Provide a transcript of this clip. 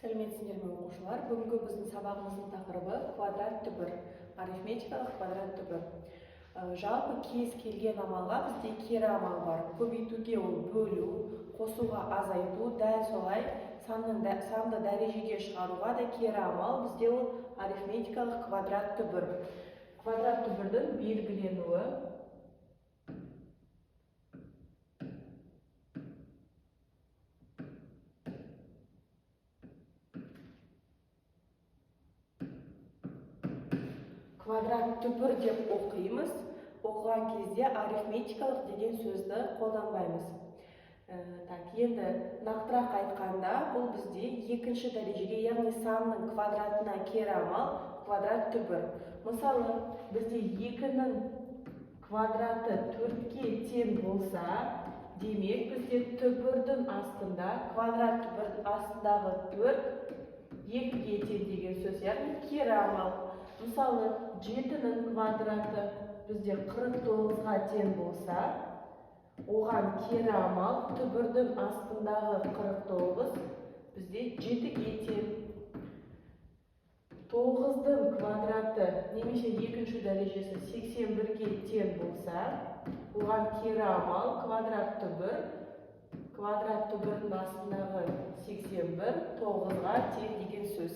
Сәлеметсіздер ме оқушылар? Бүгінгі біздің сабағымыздың тақырыбы квадрат түбір, арифметикалық квадрат түбір. Жалпы кез келген амалға бізде кері амал бар. Көбейтуге ол бөлу, қосуға азайту, дәл солай санды дәрежеге шығаруға да кері амал бізде ол арифметикалық квадрат түбір. Квадрат түбірдің белгіленуі квадрат түбір деп оқимыз. Оқыған кезде арифметикалық деген сөзді қолданбаймыз. Енді нақтырақ айтқанда, бұл бізде екінші дәрежеге, яғни санның квадратына кері амал квадрат түбір. Мысалы, бізде 2-нің квадраты 4-ке тең болса, демек бізде түбірдің астында, квадрат түбірдің астындағы 4 2-ге тең деген сөз, яғни кері амал. Мысалы, 7-нің квадраты бізде 49-ға тең болса, оған кері амал түбірдің астындағы 49 бізде 7-ге тең. 9-дың квадраты немесе екінші дәрежесі 81-ге тең болса, оған кері амал квадрат түбірдің астындағы 81 9-ға тең деген сөз.